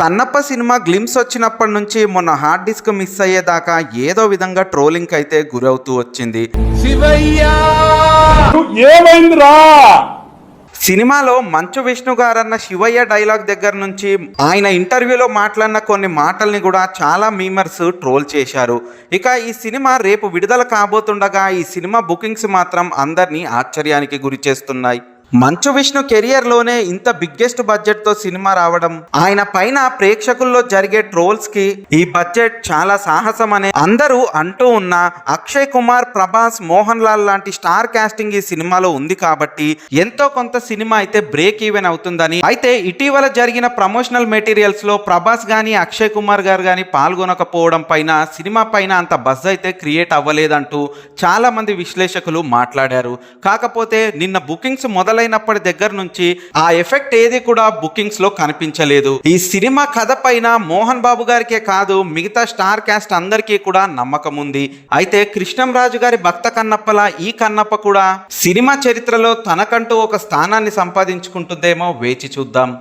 Kannappa cinema glimpse వచ్చినప్పటి నుంచి మొన్న హార్డ్ డిస్క్ మిస్ అయ్యేదాకా ఏదో విధంగా ట్రోలింగ్ అయితే గురవుతూ వచ్చింది. సినిమాలో మంచు విష్ణు గారన్న శివయ్య డైలాగ్ దగ్గర నుంచి ఆయన ఇంటర్వ్యూలో మాట్లాడిన కొన్ని మాటల్ని కూడా చాలా మీమర్స్ ట్రోల్ చేశారు. ఇక ఈ సినిమా రేపు విడుదల కాబోతుండగా ఈ సినిమా బుకింగ్స్ మాత్రం అందరినీ ఆశ్చర్యానికి గురి చేస్తున్నాయి. మంచు విష్ణు కెరియర్లోనే ఇంత బిగ్గెస్ట్ బడ్జెట్తో సినిమా రావడం, ఆయన పైన ప్రేక్షకుల్లో జరిగే ట్రోల్స్కి ఈ బడ్జెట్ చాలా సాహసం అనే అందరూ అంటూ ఉన్న అక్షయ్ కుమార్, ప్రభాస్, మోహన్ లాల్ లాంటి స్టార్ కాస్టింగ్ ఈ సినిమాలో ఉంది కాబట్టి ఎంతో కొంత సినిమా అయితే బ్రేక్ ఈవెన్ అవుతుందని, అయితే ఇటీవల జరిగిన ప్రమోషనల్ మెటీరియల్స్ లో ప్రభాస్ గానీ అక్షయ్ కుమార్ గారు గానీ పాల్గొనకపోవడం పైన సినిమా పైన అంత బజ్ అయితే క్రియేట్ అవ్వలేదంటూ చాలా మంది విశ్లేషకులు మాట్లాడారు. కాకపోతే నిన్న బుకింగ్స్ మొదలైనప్పటి దగ్గర నుంచి ఆ ఎఫెక్ట్ ఏది కూడా బుకింగ్స్ లో కనిపించలేదు. ఈ సినిమా కథ పైన మోహన్ బాబు గారికే కాదు మిగతా స్టార్ కాస్ట్ అందరికీ కూడా నమ్మకం ఉంది. అయితే కృష్ణంరాజు గారి భక్త కన్నప్పలా ఈ కన్నప్ప కూడా సినిమా చరిత్రలో తనకంటూ ఒక స్థానాన్ని సంపాదించుకుంటుందేమో వేచి చూద్దాం.